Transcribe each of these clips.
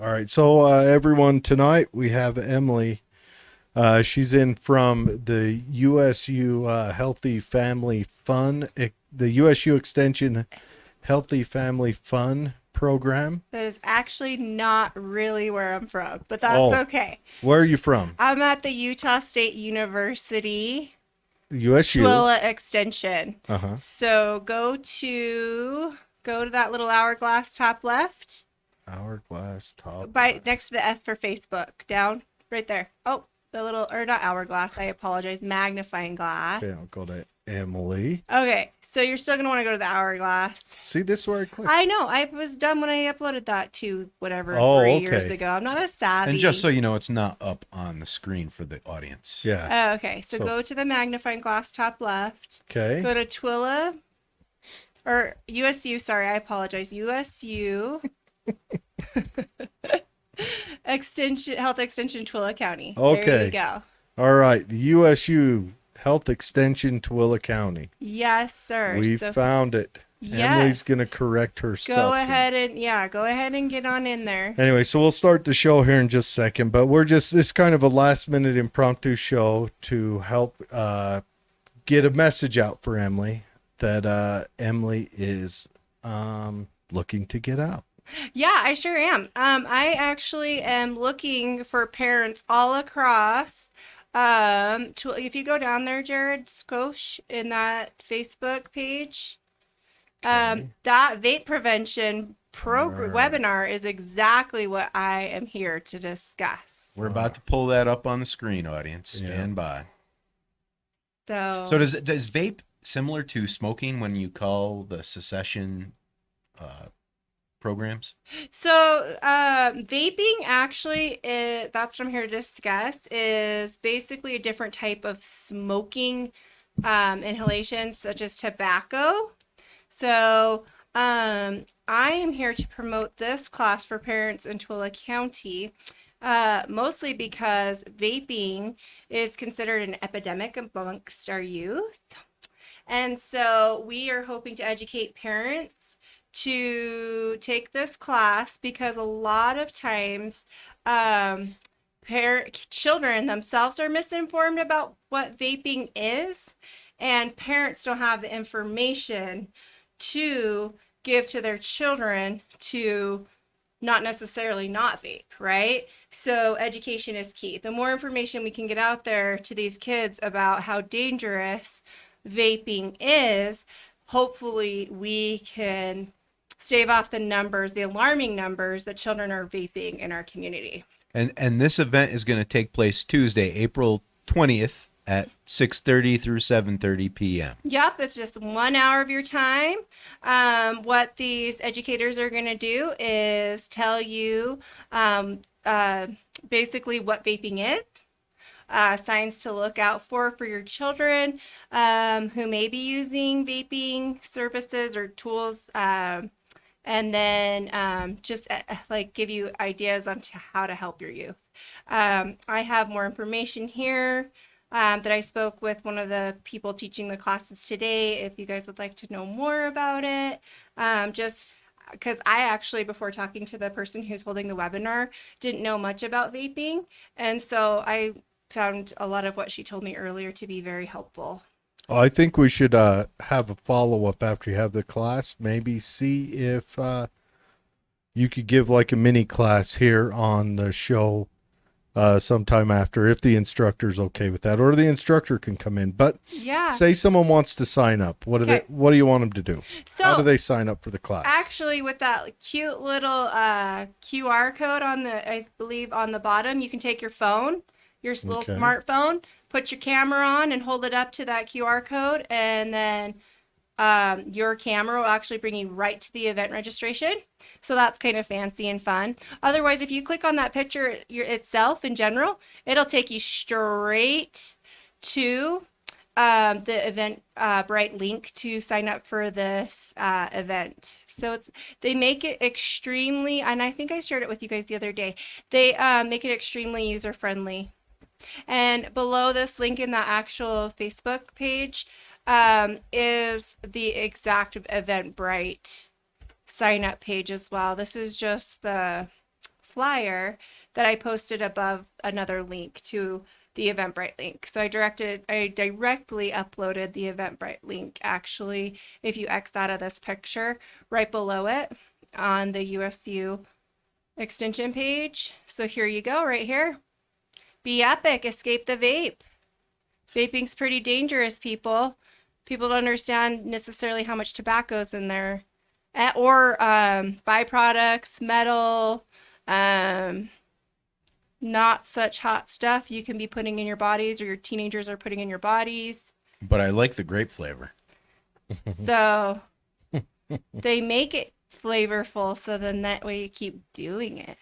All right. So, everyone, tonight we have Emily. She's in from the USU Healthy Family Fun, the USU Extension Healthy Family Fun program. That is actually not really where I'm from, but that's Oh, okay. where are you from? I'm at the Utah State University USU. Tooele Extension. Uh huh. So go to that little hourglass top left, Hourglass top by left. next to the F for Facebook, down right there. Oh, the little or not hourglass. I apologize. Magnifying glass. Okay, I'll go to Emily. Okay, so you're still gonna want to go to the hourglass. See, this is where I click. I know. I was dumb when I uploaded that to whatever Oh, 3 years okay. ago. I'm not as savvy. And just so you know, it's not up on the screen for the audience. Yeah. Oh, okay. So So- go to the magnifying glass top left. Okay. Go to Tooele or USU. Sorry, I apologize. USU Health Extension Tooele County. There Okay. you go. All right. The USU Health Extension, Tooele County. Yes, sir. We So, found it. yes. Emily's going to correct her stuff. Go soon. ahead and get on in there. Anyway, so we'll start the show here in just a second, but this kind of a last minute impromptu show to help get a message out for Emily that Emily is looking to get out. Yeah, I sure am. I actually am looking for parents all across. If you go down there, Jared Skosh, in that Facebook page, Okay. that vape prevention Alright. webinar is exactly what I am here to discuss. We're about to pull that up on the screen, audience. Yeah. Stand by. So, So does vape similar to smoking when you call the secession programs? Vaping actually, that's what I'm here to discuss, is basically a different type of smoking inhalation, such as tobacco. So, I am here to promote this class for parents in Tooele County, mostly because vaping is considered an epidemic amongst our youth. And so we are hoping to educate parents to take this class because a lot of times children themselves are misinformed about what vaping is, and parents don't have the information to give to their children to not necessarily not vape, right? So education is key. The more information we can get out there to these kids about how dangerous vaping is, hopefully we can stave off the alarming numbers that children are vaping in our community. And this event is going to take place Tuesday, April 20th at 6:30 through 7:30 p.m. Yep, it's just 1 hour of your time. What these educators are going to do is tell you basically what vaping is, signs to look out for your children who may be using vaping services or tools, and then just like give you ideas on how to help your youth. I have more information here that I spoke with one of the people teaching the classes today. If you guys would like to know more about it, just because I actually, before talking to the person who's holding the webinar, didn't know much about vaping. And so I found a lot of what she told me earlier to be very helpful. I think we should have a follow-up after you have the class. Maybe see if you could give like a mini class here on the show sometime after, if the instructor's okay with that, or the instructor can come in. But Yeah. say someone wants to sign up. What do you want them to do? How do So they sign up for the class? actually, with that cute little QR code on I believe on the bottom, you can take your phone, your little Okay. smartphone, put your camera on and hold it up to that QR code, and then your camera will actually bring you right to the event registration. So that's kind of fancy and fun. Otherwise, if you click on that picture itself in general, it'll take you straight to the Eventbrite link to sign up for this event. So they make it extremely, and I think I shared it with you guys the other day. They make it extremely user friendly. And below this link in the actual Facebook page is the exact Eventbrite sign up page as well. This is just the flyer that I posted above another link to the Eventbrite link. So I directly uploaded the Eventbrite link, actually, if you X out of this picture, right below it on the USU extension page. So here you go, right here. Be epic, escape the vape. Vaping's pretty dangerous, people. People don't understand necessarily how much tobacco's in there, or byproducts, metal, not such hot stuff you can be putting in your bodies, or your teenagers are putting in your bodies. But I like the grape flavor. So they make it flavorful, so then that way you keep doing it.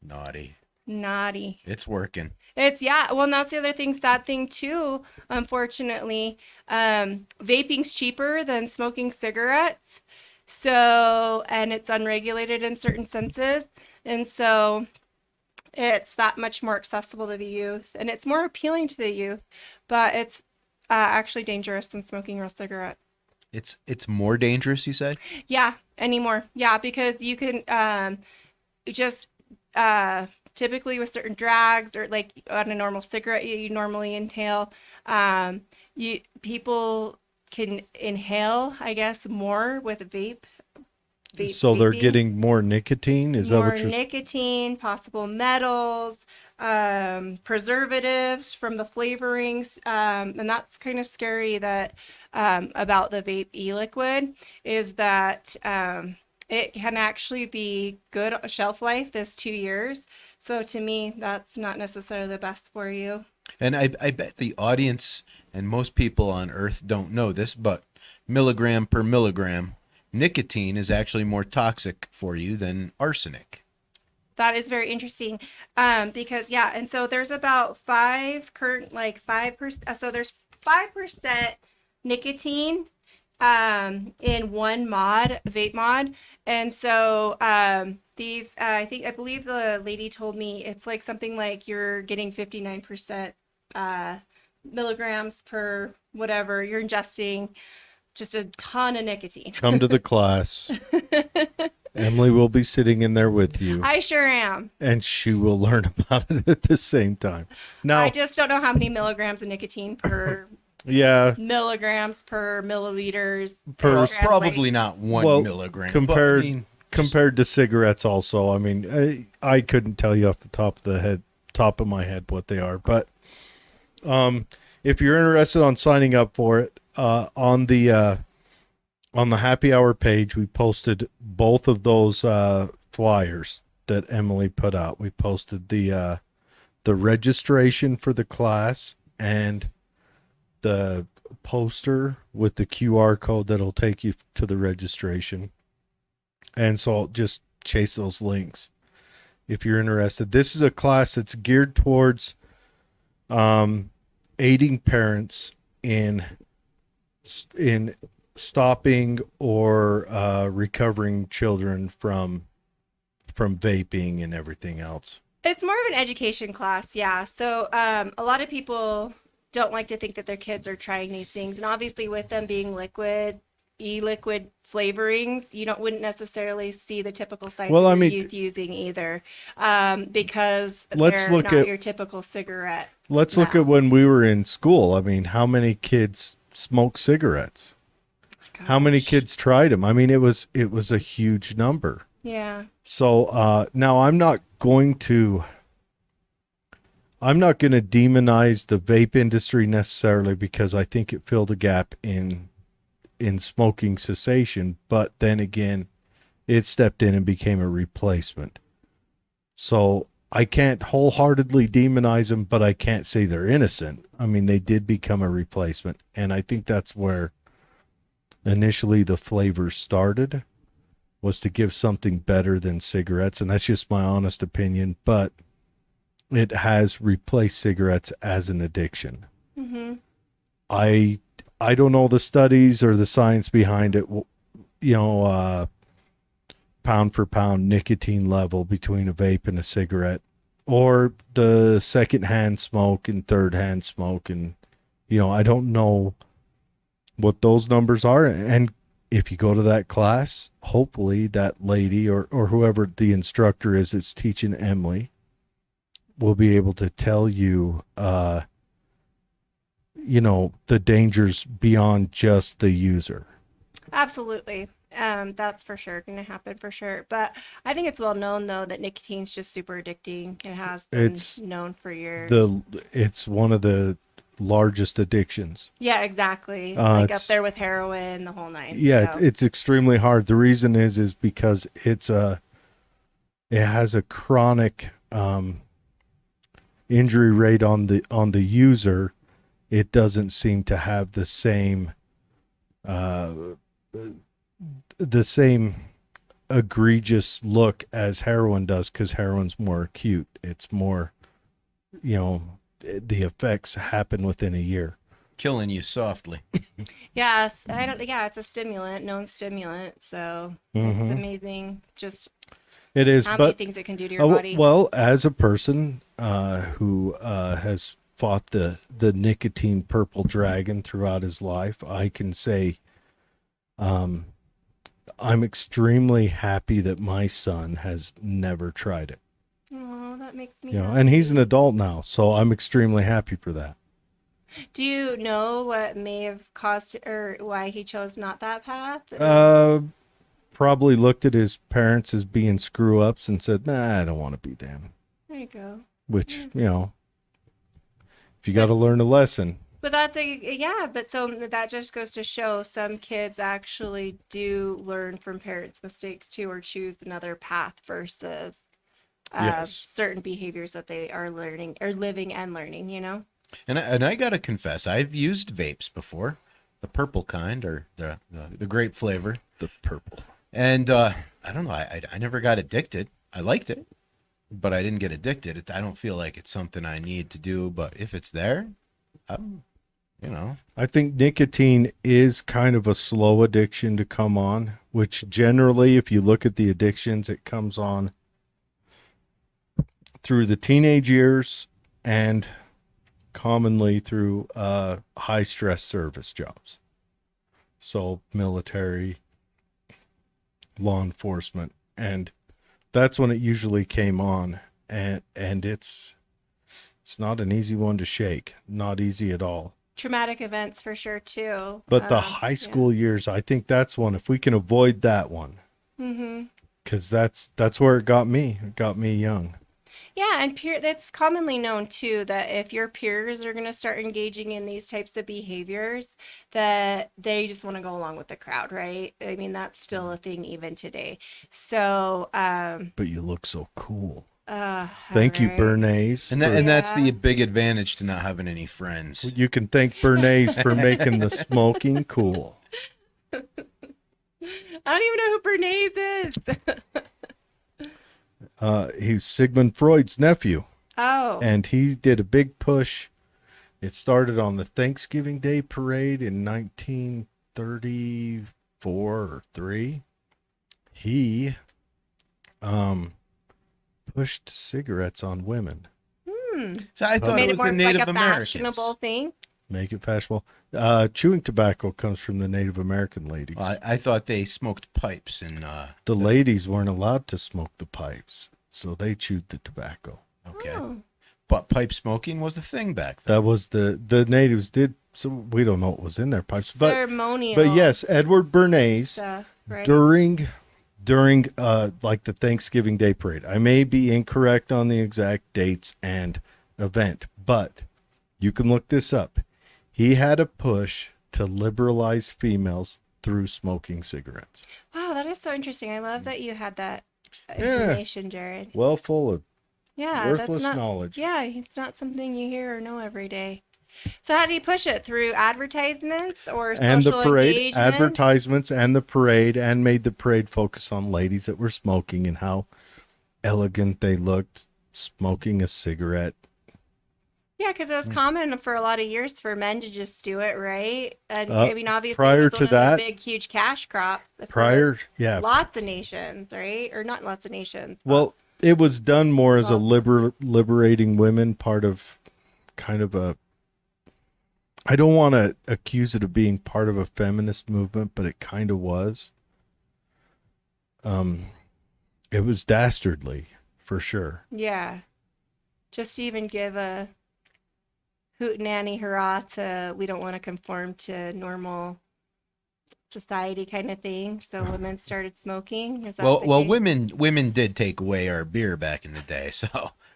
Naughty. Naughty. It's working. Yeah, well, and that's the other thing, sad thing too, unfortunately. Vaping's cheaper than smoking cigarettes. So, and it's unregulated in certain senses. And so it's that much more accessible to the youth, and it's more appealing to the youth, but it's actually dangerous than smoking real cigarettes. It's more dangerous, you say? Yeah, anymore. Yeah, because you can just typically with certain drags, or like on a normal cigarette you normally inhale, people can inhale, I guess, more with a vape. So they're Vaping. getting more nicotine? Is that More what you're nicotine, possible metals, preservatives from the flavorings, and that's kind of scary. That about the vape e-liquid is that it can actually be good. Shelf life is 2 years. So to me, that's not necessarily the best for you. And I bet the audience and most people on Earth don't know this, but milligram per milligram, nicotine is actually more toxic for you than arsenic. That is very interesting, because yeah, and so there's about 5%. So there's 5% nicotine in one vape mod, and so these I believe the lady told me it's like something like you're getting 59% milligrams per whatever you're ingesting. Just a ton of nicotine. come to the class? Emily will be sitting in there with you, I sure am. and she will learn about it at the same time. Now, I just don't know how many milligrams of nicotine per yeah, milligrams per milliliters. Per- Well, translates. probably not 1 Well, milligram. compared but, I mean, compared to cigarettes also. I mean, I couldn't tell you off the top of my head what they are, but if you're interested on signing up for it, on the happy hour page, we posted both of those flyers that Emily put out. We posted the registration for the class and the poster with the QR code that'll take you to the registration. And so just chase those links if you're interested. This is a class that's geared towards aiding parents in stopping or recovering children from vaping and everything else. It's more of an education class, yeah. So a lot of people don't like to think that their kids are trying these things, and obviously with them being e-liquid flavorings, you wouldn't necessarily see the typical signs Well, I of mean, youth using either, because let's they're look not at- your typical cigarette. Let's look at when we were in school. I mean, how many kids smoke cigarettes? How many Gosh. kids tried them? I mean, it was a huge number. Yeah. So now I'm not going to demonize the vape industry necessarily, because I think it filled a gap in smoking cessation, but then again, it stepped in and became a replacement. So I can't wholeheartedly demonize them, but I can't say they're innocent. I mean, they did become a replacement, and I think that's where initially the flavor started, was to give something better than cigarettes, and that's just my honest opinion, but it has replaced cigarettes as an addiction. Mm-hmm. I don't know the studies or the science behind it, pound for pound nicotine level between a vape and a cigarette, or the secondhand smoke and third hand smoke, and I don't know what those numbers are, and if you go to that class, hopefully that lady or whoever the instructor is that's teaching Emily will be able to tell you, the dangers beyond just the user. Absolutely. That's for sure going to happen for sure. But I think it's well known though that nicotine's just super addicting. It has been It's known for years. It's one of the largest addictions. Yeah, exactly. Like up it's- there with heroin, the whole nine. Yeah, So. it's extremely hard. The reason is because it has a chronic injury rate on the user. It doesn't seem to have the same egregious look as heroin does, because heroin's more acute. It's more, the effects happen within a year. Killing you softly. Yes, I don't. Yeah, it's a stimulant, known stimulant. So Mhm. it's amazing, just It is, how many but things it can do to your body. well, as a person who has fought the nicotine purple dragon throughout his life, I can say I'm extremely happy that my son has never tried it. Oh, that makes me. And he's an adult now, so I'm extremely happy for that. Do you know what may have caused or why he chose not that path? Probably looked at his parents as being screw ups and said, "Nah, I don't want to be them." There you go. Which, if you got to learn a lesson. But but so that just goes to show some kids actually do learn from parents' mistakes too, or choose another path versus Yes. certain behaviors that they are learning or living and learning, And I gotta confess, I've used vapes before, the purple kind or the grape flavor, The purple. and I don't know, I never got addicted. I liked it, but I didn't get addicted. I don't feel like it's something I need to do, but if it's there, I think nicotine is kind of a slow addiction to come on, which generally, if you look at the addictions, it comes on through the teenage years and commonly through high stress service jobs. So military, law enforcement, and that's when it usually came on, and it's not an easy one to shake, not easy at all. Traumatic events for sure too. But the high school years, I think that's one, if we can avoid that one, because that's where it got me. It got me young. Yeah, and that's commonly known too that if your peers are going to start engaging in these types of behaviors, that they just want to go along with the crowd, right? I mean, that's still a thing even today. So, But you look so cool. all Thank you, right. Bernays. and that's the big advantage to not having any friends. You can thank Bernays for making the smoking cool. I don't even know who Bernays is. He's Sigmund Freud's nephew, Oh, and he did a big push. It started on the Thanksgiving Day parade in 1934 or 3. He pushed cigarettes on women. So I thought made it it was more the like Native a Americans. fashionable thing. Make it fashionable. Chewing tobacco comes from the Native American ladies. I thought they smoked pipes and The ladies weren't allowed to smoke the pipes, so they chewed the tobacco. okay. Oh. But pipe smoking was the thing back then. That was the natives did. So we don't know what was in their pipes, Ceremonial. but yes, Edward Bernays Stuff, right? during like the Thanksgiving Day parade. I may be incorrect on the exact dates and event, but you can look this up. He had a push to liberalize females through smoking cigarettes. Wow, that is so interesting. I love that you had that Yeah. information, Jared. Well, full of Yeah, worthless that's not, knowledge. Yeah, it's not something you hear or know every day. So how do you push it? Through advertisements or And the social parade, engagement? advertisements, and the parade, and made the parade focus on ladies that were smoking and how elegant they looked smoking a cigarette. Yeah, because it was common for a lot of years for men to just do it, right? And Uh, I mean, obviously, prior it was to one of that- the big, huge cash crops. for Yeah. lots of nations, right? Or not lots of nations. but- Well, it was done more as a Well- liberating women, part of kind of a I don't want to accuse it of being part of a feminist movement, but it kind of was. It was dastardly, for sure. Yeah. Just to even give a hoot nanny hurrah to we don't want to conform to normal society kind of thing. So women started smoking. Is that Well, the well, case? women did take away our beer back in the day, so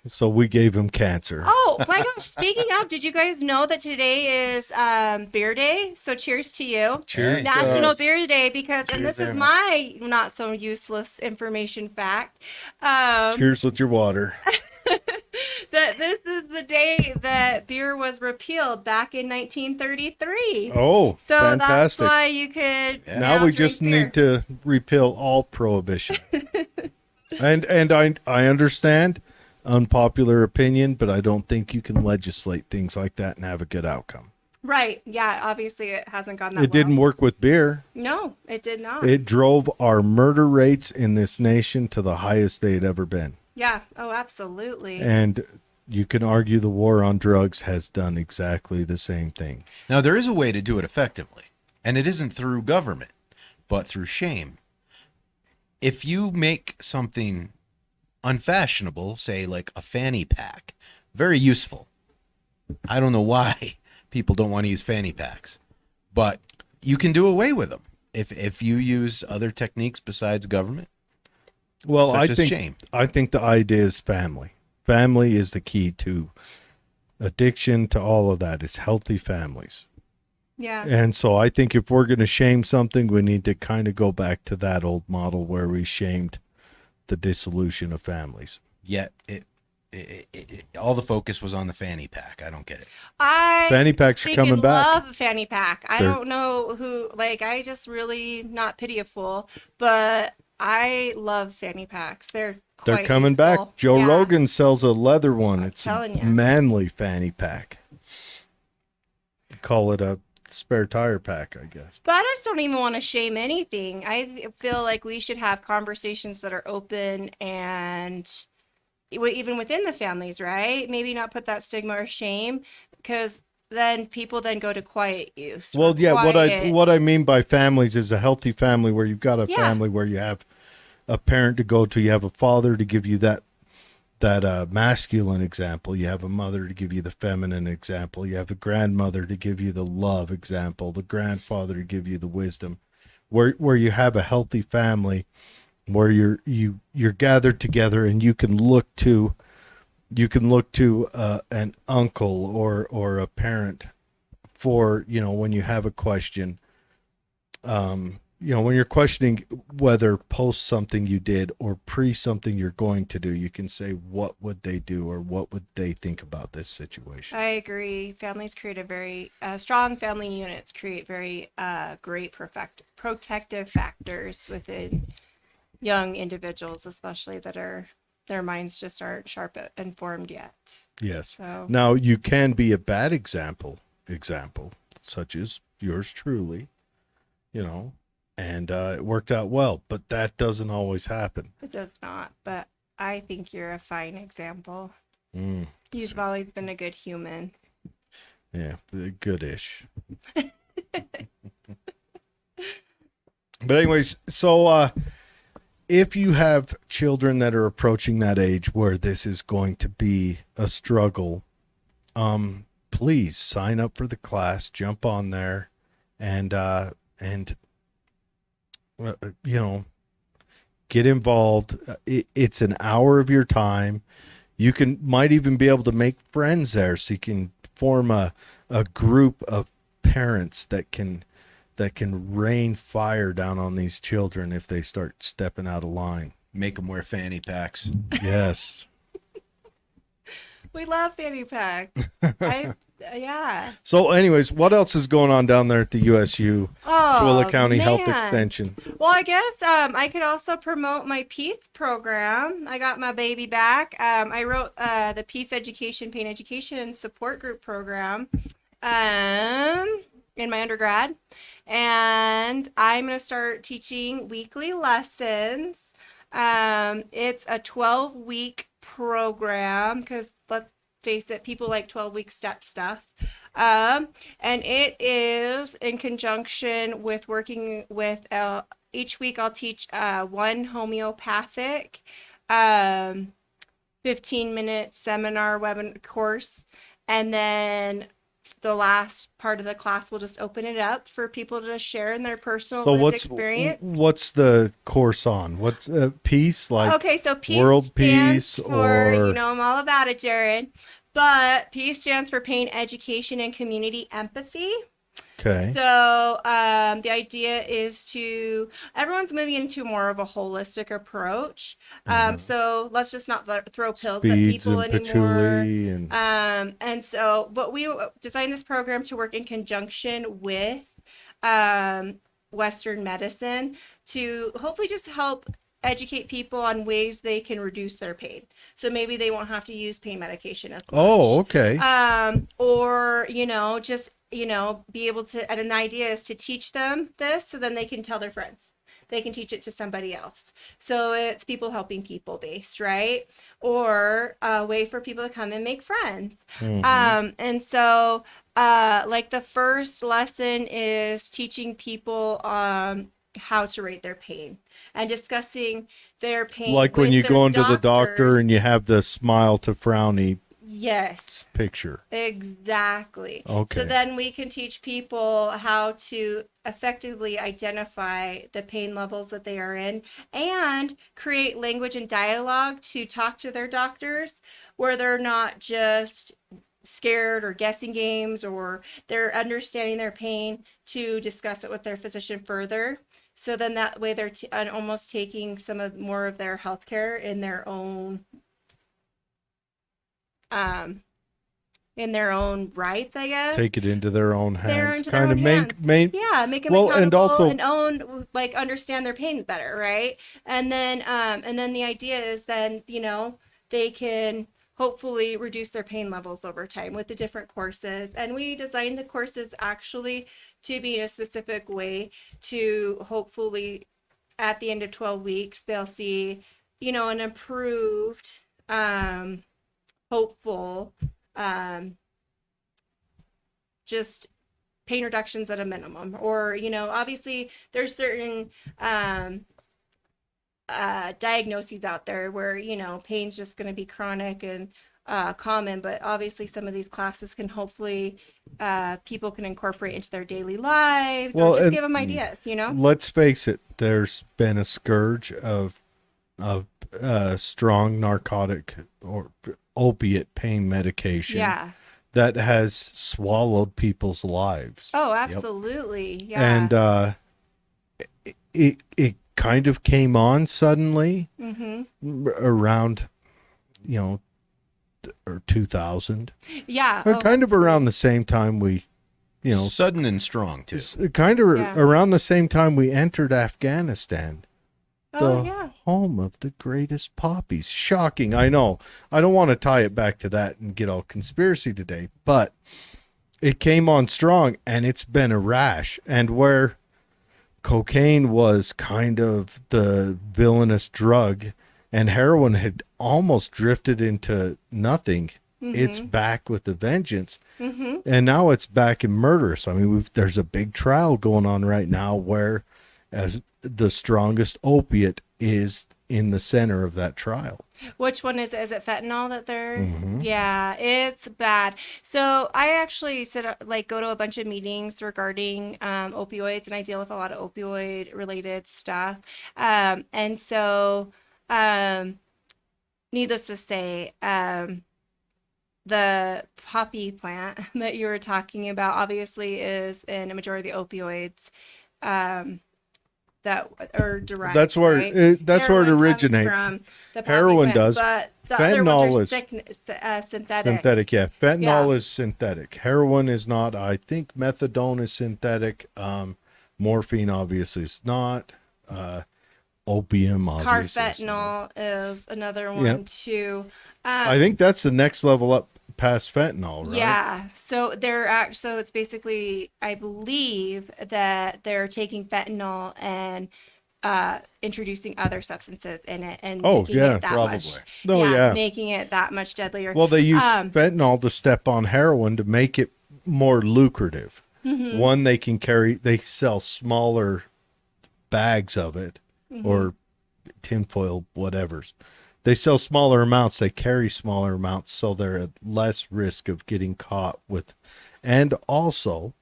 So we gave him cancer. Oh my gosh! Speaking of, did you guys know that today is Beer Day? So cheers to you. Cheers to National us. Beer Day because, and Cheers this is there. my not so useless information fact. Cheers with your water. That this is the day that beer was repealed back in 1933. Oh, So that's fantastic. why you could Yeah. Now we drink just beer. need to repeal all prohibition. and I understand unpopular opinion, but I don't think you can legislate things like that and have a good outcome. Right. Yeah. Obviously, it hasn't gone that It didn't well. work with beer. No, it did not. It drove our murder rates in this nation to the highest they had ever been. Yeah. Oh, absolutely. And you can argue the war on drugs has done exactly the same thing. now there is a way to do it effectively, and it isn't through government, but through shame. If you make something unfashionable, say like a fanny pack, very useful. I don't know why people don't want to use fanny packs, but you can do away with them if you use other techniques besides government. Well, Such I as think shame. I think the idea is family. Family is the key to addiction, to all of that, is healthy families. Yeah. And so I think if we're going to shame something, we need to kind of go back to that old model where we shamed the dissolution of families. Yet all the focus was on the fanny pack. I don't get it. I Fanny packs are freaking coming back. love a fanny pack. I They're- don't know who, like, I just really not pitiful, but I love fanny packs. They're They're coming useful. back. Joe Yeah. Rogan sells a leather one. It's a telling ya. manly fanny pack. Call it a spare tire pack, I guess. But I just don't even want to shame anything. I feel like we should have conversations that are open and even within the families, right? Maybe not put that stigma or shame because then people then go to quiet use. or Well, yeah, quiet- what I mean by families is a healthy family where you've got a Yeah. family where you have a parent to go to, you have a father to give you that masculine example, you have a mother to give you the feminine example, you have a grandmother to give you the love example, the grandfather to give you the wisdom, where you have a healthy family where you're gathered together and you can look to an uncle or a parent for, when you have a question, when you're questioning whether post something you did or pre something you're going to do, you can say, what would they do or what would they think about this situation? I agree. Families create a very strong family units create very great protective factors within young individuals, especially that are their minds just aren't sharp and formed yet. Yes. So Now you can be a bad example, such as yours truly, and it worked out well, but that doesn't always happen. it does not. But I think you're a fine example. Mm, You've always been a good human. yeah, good-ish. But anyways, so if you have children that are approaching that age where this is going to be a struggle, please sign up for the class, jump on there, and get involved. It's an hour of your time. You might even be able to make friends there, so you can form a group of parents that can rain fire down on these children if they start stepping out of line. Make them wear fanny packs. Yes. We love fanny pack. Yeah. So anyways, what else is going on down there at the USU Oh, Tooele County Health man. Extension? Well, I guess I could also promote my Peace program. I got my baby back. I wrote the Peace Education, Pain Education Support Group program in my undergrad. And I'm going to start teaching weekly lessons. It's a 12-week program because face it, people like 12-week step stuff. And it is in conjunction with working with, each week I'll teach one homeopathic 15-minute seminar webinar course. And then the last part of the class will just open it up for people to share in their personal So lived experience. what's the course on? What's peace, like Okay, so peace world stands peace, for, or you know, I'm all about it, Jared. But peace stands for pain education and community empathy. okay? So the idea is to, everyone's moving into more of a holistic approach. So let's just not throw pills at Beads people and anymore. patchouli and And so, but we designed this program to work in conjunction with Western medicine to hopefully just help educate people on ways they can reduce their pain. So maybe they won't have to use pain medication as much. oh, okay. Or, you know, just, you know, be able to, and an idea is to teach them this so then they can tell their friends. They can teach it to somebody else. So it's people helping people based, right? Or a way for people to come and make friends. And so, like the first lesson is teaching people how to rate their pain and discussing their pain. Like when with you their go into the doctor doctors. and you have the smile to frowny Yes. picture. Exactly. Okay. So then we can teach people how to effectively identify the pain levels that they are in and create language and dialogue to talk to their doctors where they're not just scared or guessing games, or they're understanding their pain to discuss it with their physician further. So then that way they're almost taking some of more of their healthcare in their own rights, I guess. Take it into their own hands. into their Kind of own make hands. Yeah, make them well, and accountable also- and own, like, understand their pain better, right? And then the idea is then, you know, they can hopefully reduce their pain levels over time with the different courses. And we designed the courses actually to be in a specific way to hopefully at the end of 12 weeks, they'll see, you know, an improved, hopeful, just pain reductions at a minimum. Or, you know, obviously there's certain diagnoses out there where, you know, pain's just going to be chronic and common, but obviously some of these classes can hopefully people can incorporate into their daily lives, or just give them ideas, you know. Let's face it, there's been a scourge of strong narcotic or opiate pain medication Yeah. that has swallowed people's lives. Oh, absolutely. Yeah. And it kind of came on suddenly around, you know, or 2000. Yeah. Kind of around the same time we, you know, Sudden and strong too. kind of Yeah. around the same time we entered Afghanistan. Oh, The yeah. home of the greatest poppies. Shocking, I know. I don't want to tie it back to that and get all conspiracy today, but it came on strong and it's been a rash. And where cocaine was kind of the villainous drug and heroin had almost drifted into nothing, it's back with a vengeance. And now it's back in murderous. I mean, there's a big trial going on right now where as the strongest opiate is in the center of that trial. Which one is it? Is it fentanyl that they're? Yeah, it's bad. So I actually go to a bunch of meetings regarding opioids, and I deal with a lot of opioid related stuff. And so, needless to say, the poppy plant that you were talking about obviously is in a majority of the opioids. That are derived. That's where right? that's where it Heroin comes originates. from the poppy Heroin plant, does. but the Fentanyl other ones are is synthetic. synthetic. Yeah, fentanyl Yeah. is synthetic. Heroin is not. I think methadone is synthetic. Morphine obviously is not. Opium obviously is not. Carfentanil is another one Yep. too. I think that's the next level up past fentanyl, right? Yeah, so so it's basically, I believe that they're taking fentanyl and introducing other substances in it and Oh, making yeah, it that probably. much, Oh, yeah. making it that much deadlier. Well, they use fentanyl to step on heroin to make it more lucrative. One, they sell smaller bags of it or tinfoil, whatever's. They sell smaller amounts. They carry smaller amounts, so they're at less risk of getting caught with. And also,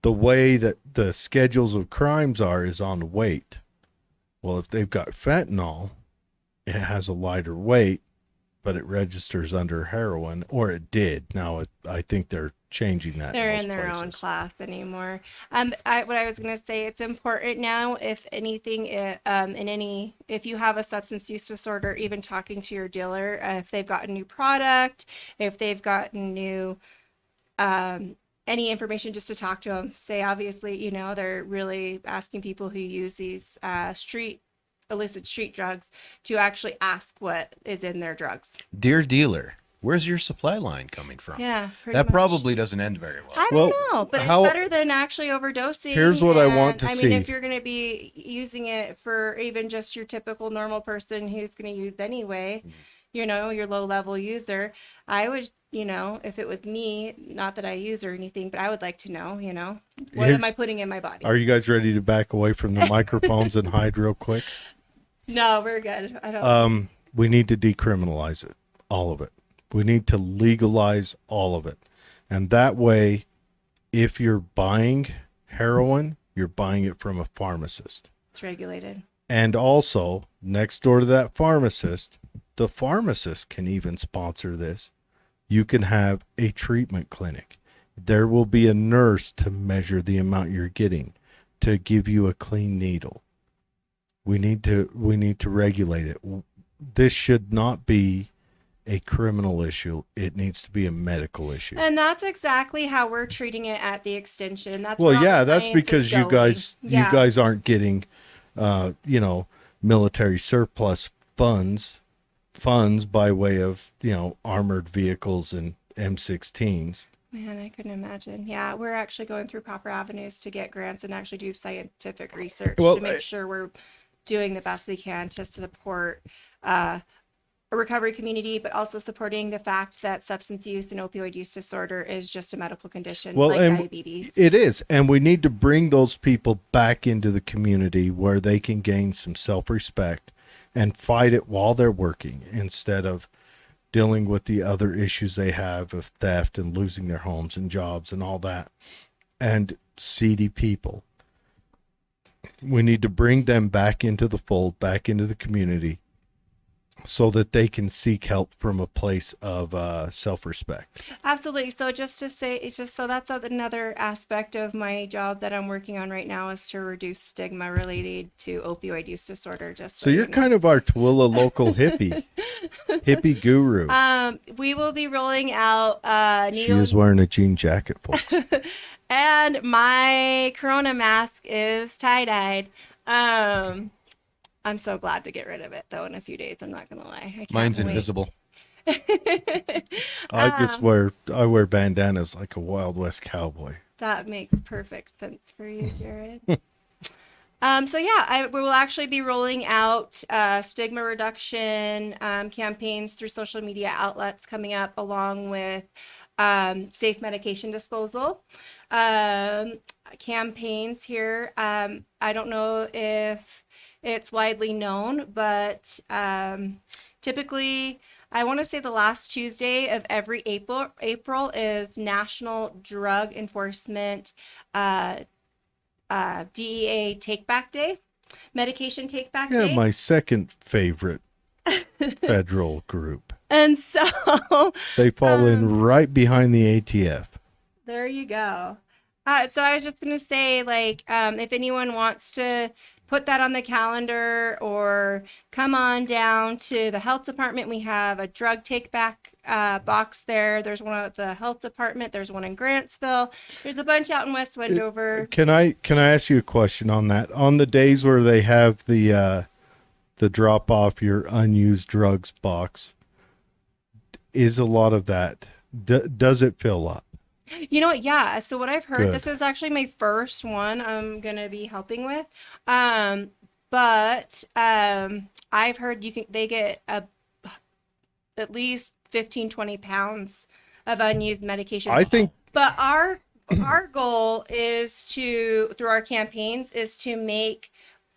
the way that the schedules of crimes are is on weight. Well, if they've got fentanyl, it has a lighter weight, but it registers under heroin, or it did. Now, I think they're changing that. They're most in their own places. class anymore. What I was going to say, it's important now, if anything, if you have a substance use disorder, even talking to your dealer, if they've got a new product, if they've gotten new, any information, just to talk to them. Say, obviously, they're really asking people who use these illicit street drugs to actually ask what is in their drugs. Dear dealer, where's your supply line coming from? Yeah, pretty That much. probably doesn't end very well. I don't Well, know, but how- it's better than actually overdosing. Here's what I want to I see. mean, if you're going to be using it for even just your typical normal person who's going to use anyway, your low level user, I would, if it was me, not that I use or anything, but I would like to know, what am I putting in my body? Are you guys ready to back away from the microphones and hide real quick? No, we're good. I don't. We need to decriminalize it, all of it. We need to legalize all of it. And that way, if you're buying heroin, you're buying it from a pharmacist. It's regulated. And also, next door to that pharmacist, the pharmacist can even sponsor this. You can have a treatment clinic. There will be a nurse to measure the amount you're getting, to give you a clean needle. We need to regulate it. This should not be a criminal issue. It needs to be a medical issue. And that's exactly how we're treating it at the extension. That's where Well, all yeah, the that's science is because you going. guys Yeah. you guys aren't getting military surplus funds by way of, armored vehicles and M16s. Man, I couldn't imagine. Yeah, we're actually going through proper avenues to get grants and actually do scientific research Well, to make sure we're doing the best we can to support a recovery community, but also supporting the fact that substance use and opioid use disorder is just a medical condition like and diabetes. it is, and we need to bring those people back into the community where they can gain some self-respect and fight it while they're working, instead of dealing with the other issues they have of theft and losing their homes and jobs and all that, and seedy people. We need to bring them back into the fold, back into the community, so that they can seek help from a place of self-respect. Absolutely. So just to say, it's just so that's another aspect of my job that I'm working on right now, is to reduce stigma related to opioid use disorder. So you're kind of our Tooele local hippie guru. We will be rolling out She needle, is wearing a jean jacket, folks. and my Corona mask is tie-dyed. I'm so glad to get rid of it, though, in a few days. I'm not going to lie. I can't Mine's wait. invisible. I wear bandanas like a Wild West cowboy. That makes perfect sense for you, Jared. So yeah, we will actually be rolling out stigma reduction campaigns through social media outlets coming up, along with safe medication disposal campaigns here. I don't know if it's widely known, but typically, I want to say the last Tuesday of every April is National Drug Enforcement DEA Take Back Day, Medication Take Back Day. Yeah, my second favorite federal group. And so They fall in right behind the ATF. there you go. So I was just going to say, if anyone wants to put that on the calendar or come on down to the health department, we have a drug take back box there. There's one at the health department. There's one in Grantsville. There's a bunch out in West Wendover. Can I ask you a question on that? On the days where they have the drop off your unused drugs box, is a lot of that, does it fill up? You know what? Yeah. So what I've heard, Good. this is actually my first one I'm going to be helping with. but I've heard they get at least 15, 20 pounds of unused medication. I think But our goal is through our campaigns, is to make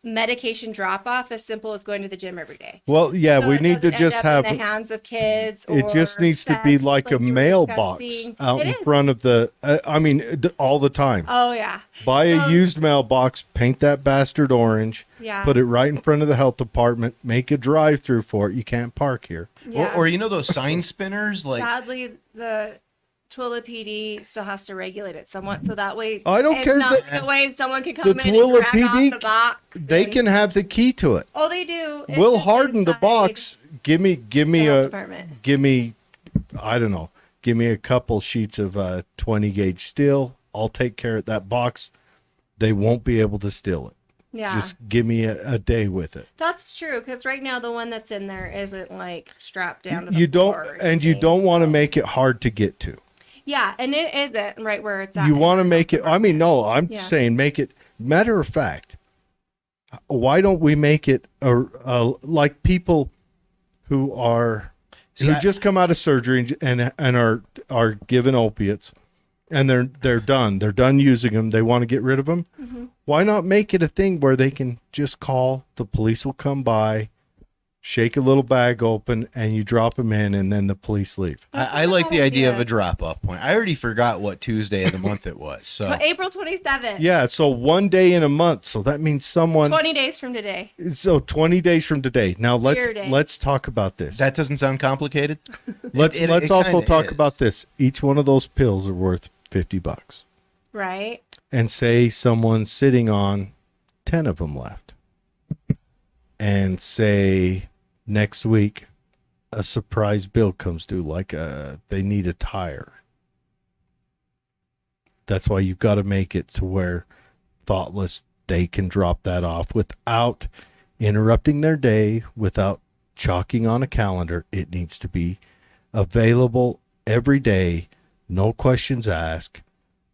medication drop off as simple as going to the gym every day. well, yeah, So we it need to doesn't just end up have in the hands of kids. it just or needs to be sex, like a you were mailbox discussing. out It in is. front of the all the time. Oh yeah, Buy a So- used mailbox, paint that bastard orange, yeah. put it right in front of the health department, make a drive-through for it. You can't park here. Yeah. Or you know those sign spinners? Like, Sadly, the Tooele PD still has to regulate it somewhat, so that way I don't it's care not that- the way someone can come the in Tooele and drag PD, off the box. They and- can have the key to it. Oh, they do. It's We'll just harden the inside box. Give me the health a department. give me I don't know. Give me a couple sheets of 20 gauge steel. I'll take care of that box. They won't be able to steal it. Yeah, Just give me a day with it. that's true. Because right now the one that's in there isn't like strapped down to the You don't, floor or and you anything, don't want to so- make it hard to get to. Yeah, and it isn't right where it's at. You in want to the make health it. I mean, no, I'm Yeah. saying make it. Matter of fact, why don't we make it like people who are See, who I- just come out of surgery and are given opiates, and they're done. They're done using them. They want to get rid of them. Mm-hmm. Why not make it a thing where they can just call, the police will come by, shake a little bag open, and you drop them in, and then the police leave. That's I not a like bad the idea of idea. a drop-off point. I already forgot what Tuesday of the month it was. So April 27th. Yeah, so one day in a month. So that means someone. 20 days from today. So 20 days from today. Now Your day. let's talk about this. that doesn't sound complicated. let's it also kinda talk is. about this. Each one of those pills are worth $50. Right. And say someone's sitting on 10 of them left. And say next week a surprise bill comes due, like they need a tire. That's why you've got to make it to where thoughtless they can drop that off without interrupting their day, without chalking on a calendar. It needs to be available every day, no questions asked,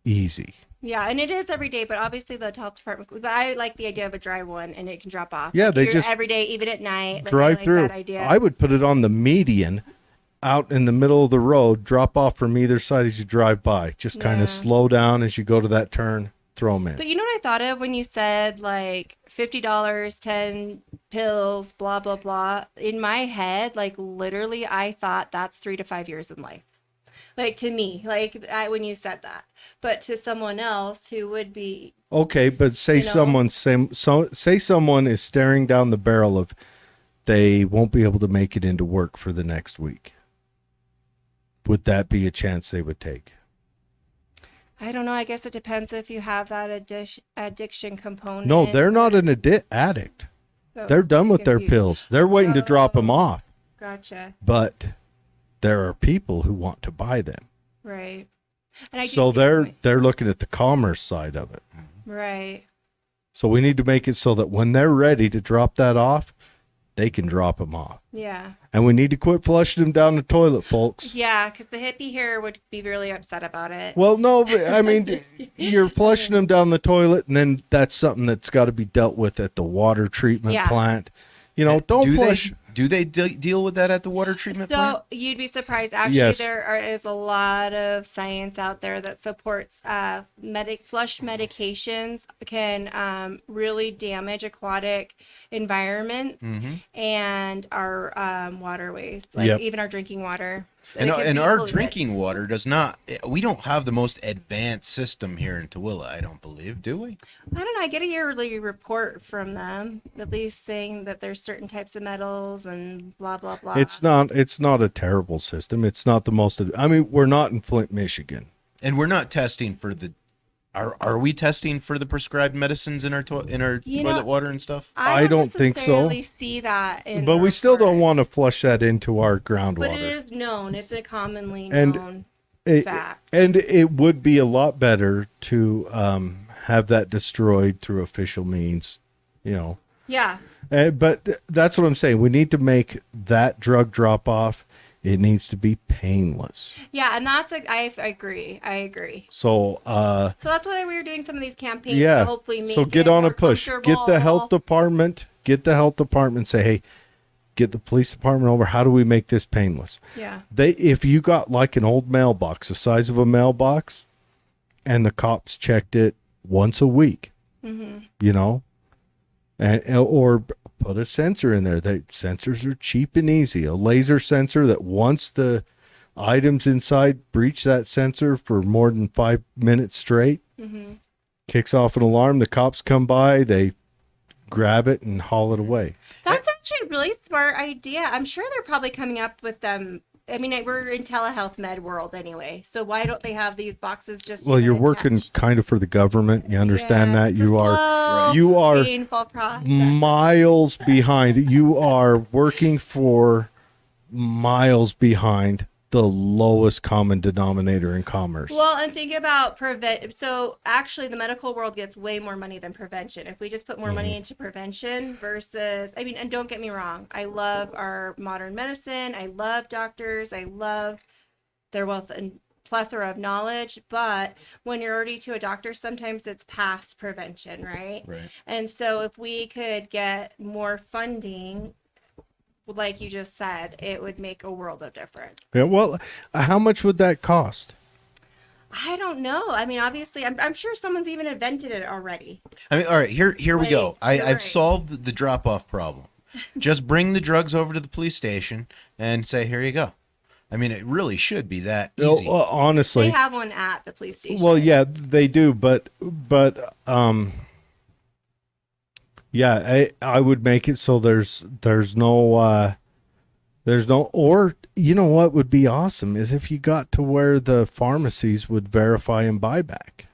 easy. Yeah, and it is every day, but obviously the health department. But I like the idea of a dry one, and it can drop off. Yeah, Like, they you're just every day, even at night. Like, I drive like through. That idea. I would put it on the median out in the middle of the road, drop off from either side as you drive by. Just kind Yeah. of slow down as you go to that turn, throw them in. But you know what I thought of when you said like $50, 10 pills, blah blah blah. In my head, like literally, I thought that's 3 to 5 years in life. Like to me, when you said that, but to someone else who would be, Okay, but say You know? say someone is staring down the barrel of they won't be able to make it into work for the next week. Would that be a chance they would take? I don't know. I guess it depends if you have that addiction component. No, they're not an addict. So They're done with their confused. pills. They're waiting to drop them off. Gotcha. But there are people who want to buy them. Right. And I do So see your point. they're looking at the commerce side of it. Right. So we need to make it so that when they're ready to drop that off, they can drop them off. Yeah. And we need to quit flushing them down the toilet, folks. Yeah, because the hippie here would be really upset about it. Well, no, but, I mean, you're flushing them down the toilet, and then that's something that's got to be dealt with at the water treatment Yeah. plant. You know, don't do flush. They deal with that at the water treatment plant? So you'd be surprised. Actually, Yes. is a lot of science out there that supports flush medications can really damage aquatic environments Mm-hmm. and our waterways, like Yep. even our drinking water. And, It can and be our polluted. drinking water does not. We don't have the most advanced system here in Tooele. I don't believe, do we? I don't know. I get a yearly report from them, at least saying that there's certain types of metals and blah blah blah. It's not a terrible system. It's not the most. I mean, we're not in Flint, Michigan. And we're not testing for the. Are we testing for the prescribed medicines in our You know, toilet water and stuff? I don't think so. necessarily see that in But the we still don't report. want to flush that into our But it groundwater. is known. It's a commonly And known It- fact. and it would be a lot better to have that destroyed through official means, you know. Yeah. But that's what I'm saying. We need to make that drug drop off It needs to be painless. Yeah, and that's like I agree. I agree. So, So that's why we were doing some of these campaigns yeah. to hopefully make So get it on more a push. Get the health comfortable. department. Get the health department. Say, hey, get the police department over. How do we make this painless? Yeah. If you got like an old mailbox, the size of a mailbox, and the cops checked it once a week, you know, or put a sensor in there. Sensors are cheap and easy. A laser sensor that once the items inside breach that sensor for more than 5 minutes straight, kicks off an alarm. The cops come by, they grab it and haul it away. That's actually a really smart idea. I'm sure they're probably coming up with them. I mean, we're in telehealth med world anyway, so why don't they have these boxes just? Well, you're even working attached? kind of for the government. You understand Yeah, that it's a you slow, are painful process. miles behind. You are working for miles behind the lowest common denominator in commerce. Well, and think about prevent. So actually, the medical world gets way more money than prevention. If we just put more money into prevention versus, I mean, and don't get me wrong, I love our modern medicine. I love doctors. I love their wealth and plethora of knowledge. But when you're already to a doctor, sometimes it's past prevention, right? Right. And so if we could get more funding, like you just said, it would make a world of difference. Yeah, well, how much would that cost? I don't know. I mean, obviously, I'm sure someone's even invented it already. I mean, all right, here we Like, go. you're I've right. solved the drop-off problem. Just bring the drugs over to the police station and say, here you go. I mean, it really should be that easy. Well, honestly, They have one at the police station. well, yeah, they do, but yeah, I would make it so there's no or you know what would be awesome is if you got to where the pharmacies would verify and buy back.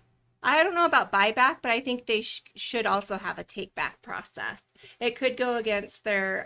I don't know about buyback, but I think they should also have a take back process. It could go against their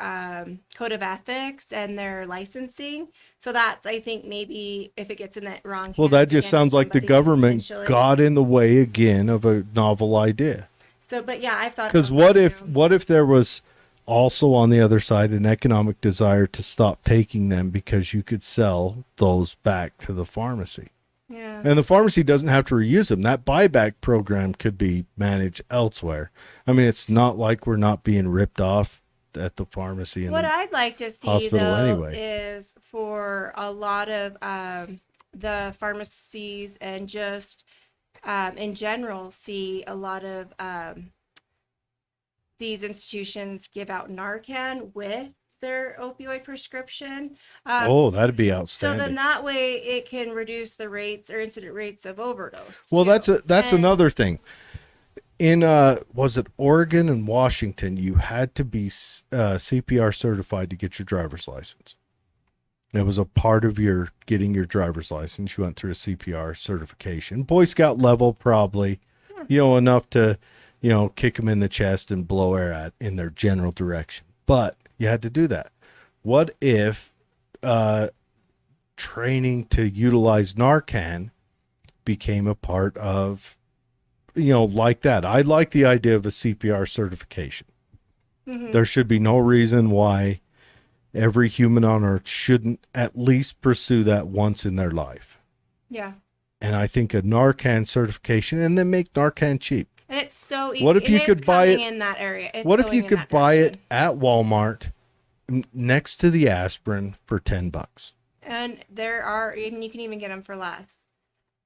code of ethics and their licensing. So that's, I think, maybe if it gets in that wrong. Well, that just sounds like the government got in the way again of a novel idea. So, but yeah, I thought. Because about that too. what if there was also on the other side an economic desire to stop taking them because you could sell those back to the pharmacy? Yeah. And the pharmacy doesn't have to reuse them. That buyback program could be managed elsewhere. I mean, it's not like we're not being ripped off at the pharmacy. And What I'd like to see hospital though anyway. is for a lot of the pharmacies and just in general see a lot of these institutions give out Narcan with their opioid prescription. that'd be So outstanding. then that way it can reduce the rates or incident rates of overdose. Well, too. that's And- another thing. In was it Oregon and Washington? You had to be CPR certified to get your driver's license. It was a part of your getting your driver's license. You went through a CPR certification, Boy Scout level, probably, enough to, kick them in the chest and blow air at in their general direction. But you had to do that. What if training to utilize Narcan became a part of, like that? I like the idea of a CPR certification. There should be no reason why every human on earth shouldn't at least pursue that once in their life. Yeah. And I think a Narcan certification, and then make Narcan cheap. And it's so easy. What if and you it's could buy coming it- in that area? It's What if going you in could that buy it direction. at Walmart next to the aspirin for $10? And there are, and you can even get them for less,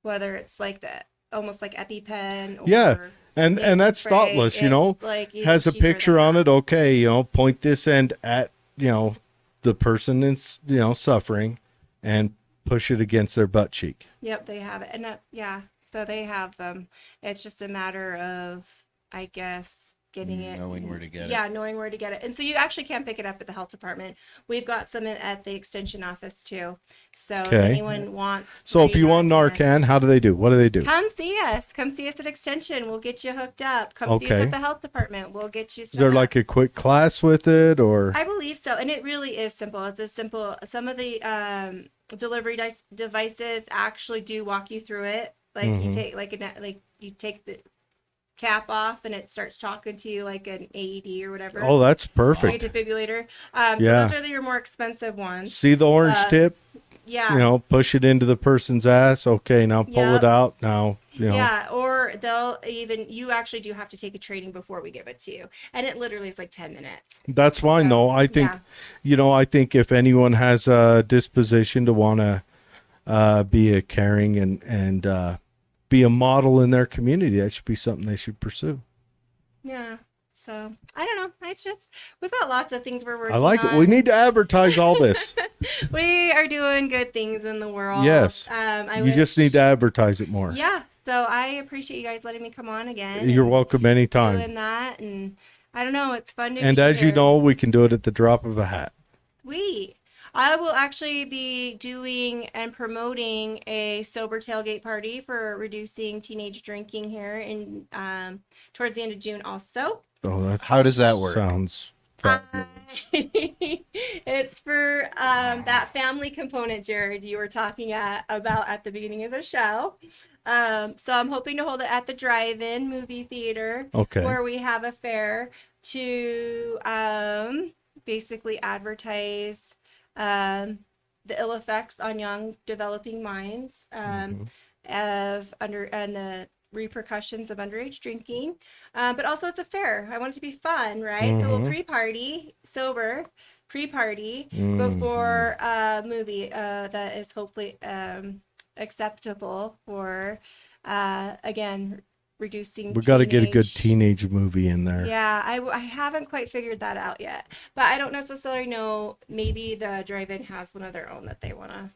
whether it's like the almost like EpiPen. Or Yeah, and that's spray. thoughtless, It's like even has a cheaper picture than on that. it. Okay, point this end at the person that's suffering, and push it against their butt cheek. Yep, they have it, and yeah, so they have them. It's just a matter of, I guess, getting it, Knowing where to get it. Yeah, knowing where to get it, and so you actually can pick it up at the health department. We've got some at the extension office too. So if Okay. anyone wants, So if you want Narcan, how do they do? What do they do? come see us. Come see us at Extension. We'll get you hooked up. Come see us Okay. at the health department. We'll get you. Is there like a quick class with it, or? I believe so, and it really is simple. It's a simple. Some of the delivery devices actually do walk you through it. Like you take you take cap off and it starts talking to you like an AED or whatever. Oh, that's Like perfect. a defibrillator. Yeah. So those are your more expensive ones. See the orange tip? Yeah. You know, push it into the person's ass. Okay, now pull Yep. it out. Now, you know. Yeah, or they'll even, you actually do have to take a training before we give it to you. And it literally is like 10 minutes. That's fine, So, though. I think, yeah. you know, I think if anyone has a disposition to want to be a caring and be a model in their community, that should be something they should pursue. Yeah. So I don't know. It's just, we've got lots of things we're working I like it. on. We need to advertise all this. We are doing good things in the world. Yes. You just need to advertise it more. Yeah. So I appreciate you guys letting me come on again. You're and welcome anytime. doing that, and I don't know. It's fun to And be as you here. know, we can do it at the drop of a hat. Sweet. I will actually be doing and promoting a sober tailgate party for reducing teenage drinking here in towards the end of June also. Oh, that's How does that work? sounds fabulous. It's for that family component, Jared, you were talking about at the beginning of the show. So I'm hoping to hold it at the drive-in movie theater, Okay. where we have a fair to basically advertise the ill effects on young developing minds of the repercussions of underage drinking, but also it's a fair. I want it to be fun, right? So we'll pre-party sober, pre-party before a movie that is hopefully acceptable for again reducing. We got to get a good teenage- teenage movie in there. Yeah, I haven't quite figured that out yet, but I don't necessarily know. Maybe the drive-in has one of their own that they want to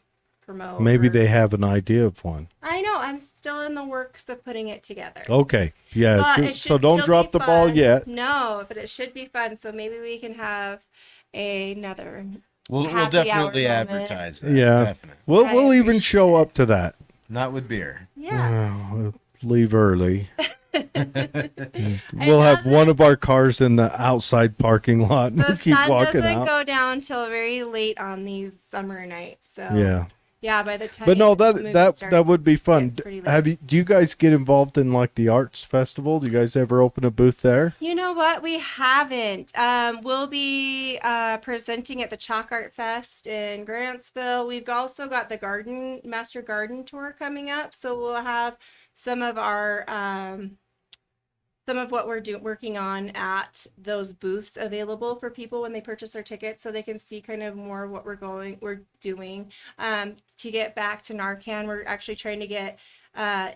promote. Maybe or- they have an idea of one. I know. I'm still in the works of putting it together. Okay. Yeah. But th- it so should don't still drop be the ball fun. yet. No, but it should be fun. So maybe we can have another. We'll Happy hour definitely moment. advertise that. Yeah. Definitely. We'll I even appreciate show up to that. Not with beer. Yeah. We'll leave early. We'll have one of our cars in the outside parking lot and The keep sun walking doesn't out. go down till very late on these summer nights. So Yeah. by the time. But no, the movie that starts, would be fun. it's pretty late. Have you? Do you guys get involved in like the arts festival? Do you guys ever open a booth there? You know what? We haven't. We'll be presenting at the Chalk Art Fest in Grantsville. We've also got the Master Garden Tour coming up, so we'll have some of our some of what we're working on at those booths available for people when they purchase their tickets, so they can see kind of more what we're doing. To get back to Narcan, we're actually trying to get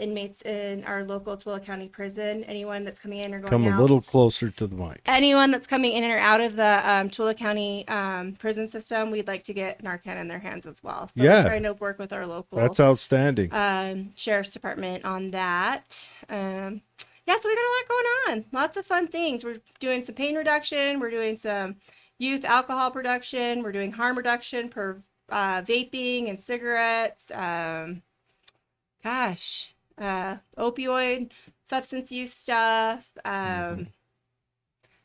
inmates in our local Tooele County prison. Anyone that's coming in or going Come out. a little closer to the mic. Anyone that's coming in or out of the Tooele County prison system, we'd like to get Narcan in their hands as well. So Yeah. we're trying to work with our local That's outstanding. sheriff's department on that. Yeah, so we got a lot going on. Lots of fun things. We're doing some pain reduction. We're doing some youth alcohol production. We're doing harm reduction per vaping and cigarettes. Opioid, substance use stuff. I'm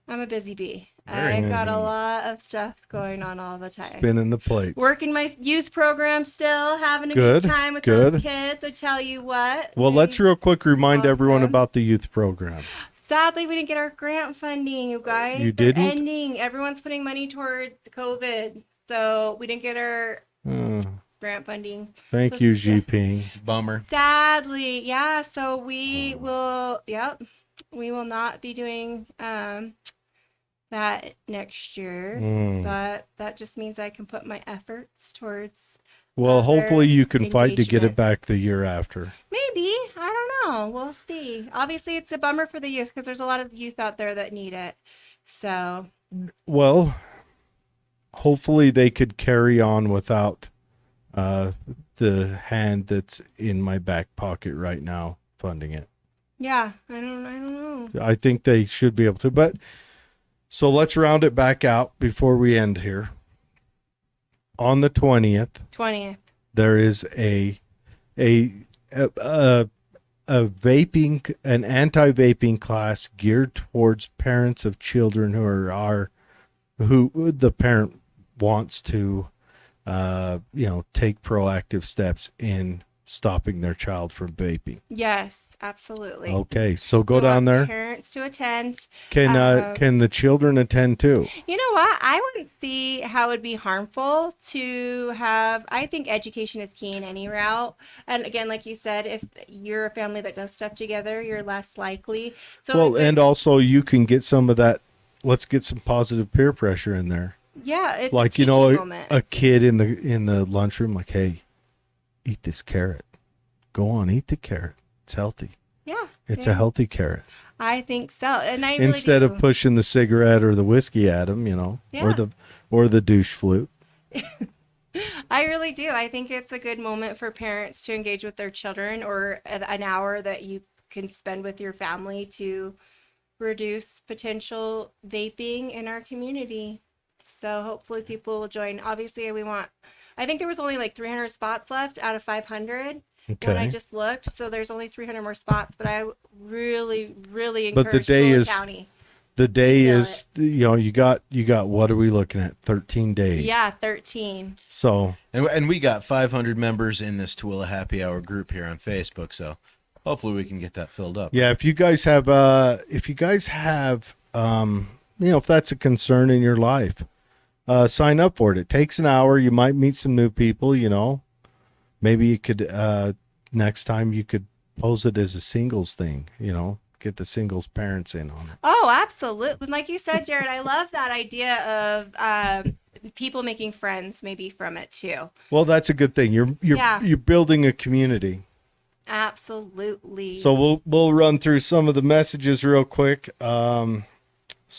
a busy bee. Very I've got a busy. lot of stuff going on all the time. Spinning the plates. Working my youth program still, having a Good, good time with good. those kids. I tell you what. Well, let's real quick remind everyone Awesome. about the youth program. Sadly, we didn't get our grant funding, you guys. You They're didn't? ending. Everyone's putting money towards COVID, so we didn't get our grant funding. Thank So- you, GP. Bummer. Sadly, yeah. So we will. Yep, we will not be doing that next year. But that just means I can put my efforts towards. Well, other hopefully you can fight to get it engagement. back the year after. Maybe. I don't know. We'll see. Obviously, it's a bummer for the youth because there's a lot of youth out there that need it. So, Well, hopefully they could carry on without the hand that's in my back pocket right now funding it. yeah, I don't know. I think they should be able to. But so let's round it back out before we end here. On the 20th, 20th. there is a vaping, an anti-vaping class geared towards parents of children who the parent wants to take proactive steps in stopping their child from vaping. Yes, absolutely. Okay, so go We down want there. parents to attend. Can the children attend too? You know what? I wouldn't see how it would be harmful to have. I think education is key in any route. And again, like you said, if you're a family that does stuff together, you're less likely. So, Well, if and also you can get some of that. Let's get some positive peer pressure in there. yeah, it's Like, a you know, teaching moment. a kid in the lunchroom, like, hey, eat this carrot. Go on, eat the carrot. It's healthy. Yeah, It's yeah. a healthy carrot. I think so, and I really Instead do. of pushing the cigarette or the whiskey at them, Yeah. or the douche flute. I really do. I think it's a good moment for parents to engage with their children, or an hour that you can spend with your family to reduce potential vaping in our community. So hopefully people will join. Obviously, I think there was only like 300 spots left out of 500 when I Okay. just looked. So there's only 300 more spots, but I really, really But the encourage day Tooele is- County. The day kill is, you got what are we looking at? 13 days. Yeah, 13. So, And we got 500 members in this Tooele Happy Hour group here on Facebook, so hopefully we can get that filled up. yeah, if you guys have, if that's a concern in your life, sign up for it. It takes an hour. You might meet some new people, Maybe you could, next time you could pose it as a singles thing, get the singles parents in on it. Oh, absolutely. Like you said, Jared, I love that idea of people making friends maybe from it too. Well, that's a good thing. Yeah. You're building a community. Absolutely. So we'll run through some of the messages real quick. Some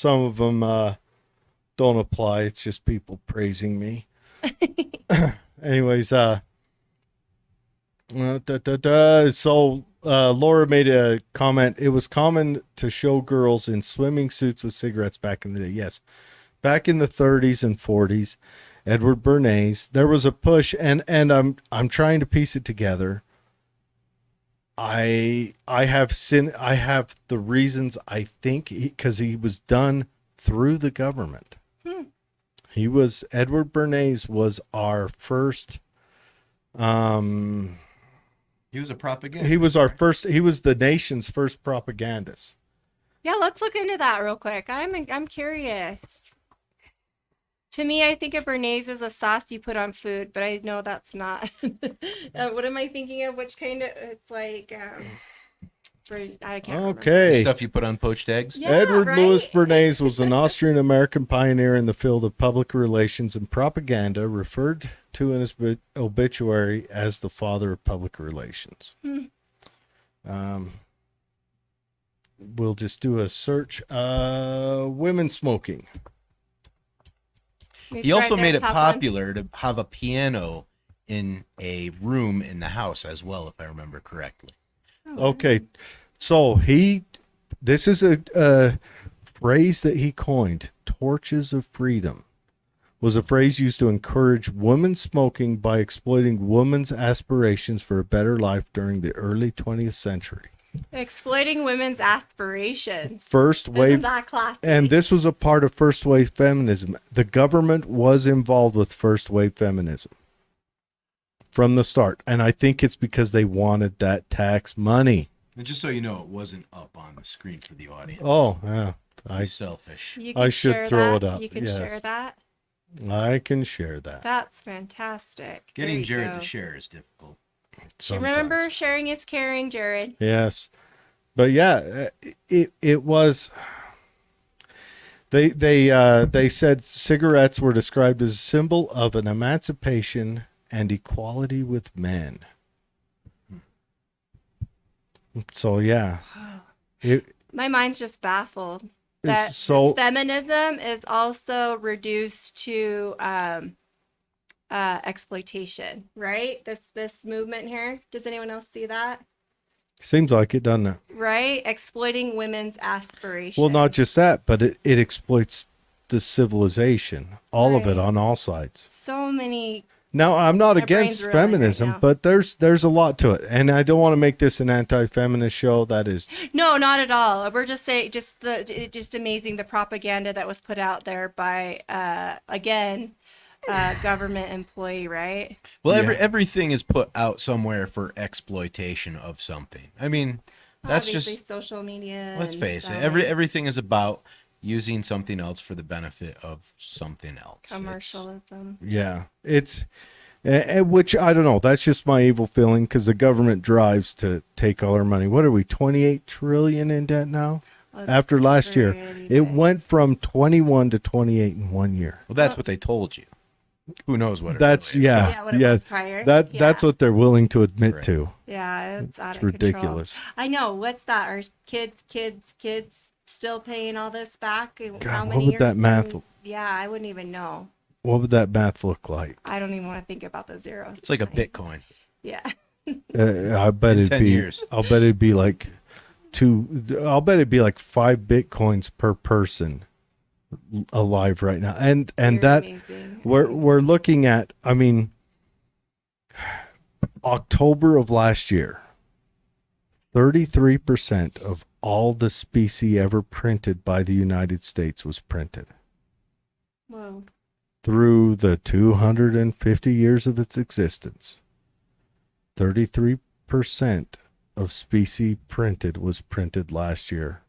of them don't apply. It's just people praising me. Anyways, so Laura made a comment. It was common to show girls in swimming suits with cigarettes back in the day. Yes, back in the 30s and 40s, Edward Bernays. There was a push, and I'm trying to piece it together. I have the reasons I think because he was done through the government. Edward Bernays was our first. He was a propaganda. He was the nation's first propagandist. Yeah, let's look into that real quick. I'm curious. To me, I think of Bernays as a sauce you put on food, but I know that's not. What am I thinking of? Which kind of? It's like. I can't remember. Okay. Stuff you put on poached eggs. Yeah, Edward right? Louis Bernays was an Austrian-American pioneer in the field of public relations and propaganda, referred to in his obituary as the father of public relations. We'll just do a search. Women smoking. It's He also right there, made it top one. popular to have a piano in a room in the house as well, if I remember correctly. Okay, so this is a phrase that he coined. Torches of freedom was a phrase used to encourage women smoking by exploiting women's aspirations for a better life during the early 20th century. Exploiting women's aspirations. First Isn't wave, that classy? and this was a part of first wave feminism. The government was involved with first wave feminism from the start, and I think it's because they wanted that tax money. And just so you know, it wasn't up on the screen for the audience. Oh, yeah. He's selfish. You I can should share throw that. it up, You can yes. share that. I can share that. That's fantastic. There Getting you Jared go. to share is difficult. Remember, sometimes. sharing is caring, Jared. Yes, but yeah, it was. They said cigarettes were described as a symbol of an emancipation and equality with men. So yeah, My mind's just baffled It's that so- feminism is also reduced to exploitation, right? This movement here. Does anyone else see that? seems like it, doesn't it? Right? Exploiting women's aspirations. Well, not just that, but it exploits the civilization, all of it Right. on all sides. So many. Now, I'm not My against brain's reeling right feminism, now. but there's a lot to it, and I don't want to make this an anti-feminist show. That is, No, not at all. We're just saying, just amazing the propaganda that was put out there by, again, government employee, right? Well, Yeah. everything is put out somewhere for exploitation of something. I mean, that's Obviously, just, social media. let's and face it. selling Everything is about using something else for the benefit of something else. commercialism. Yeah, it's which I don't know. That's just my evil feeling because the government drives to take all our money. What are we? 28 trillion in debt now. Well, After it's last year, pretty it big. went from 21 to 28 in 1 year. Well, that's what they told you. Who knows what it That's really is. Yeah, what it was prior. That's Yeah. what they're willing to admit Right. to. Yeah, it's out It's of control. ridiculous. I know. What's that? Are kids still paying all this back? How God, many what would years? that math? Yeah, I wouldn't even know. What would that math look like? I don't even want to think about the zeros. It's like a tonight. Bitcoin. Yeah. I bet In it'd 10 be. years. I'll bet it'd be like I'll bet it'd be like 5 bitcoins per person alive right now, and You're that amazing. we're looking at. I mean, October of last year, 33% of all the specie ever printed by the United States was printed. Whoa. Through the 250 years of its existence, 33% of specie printed was printed last year.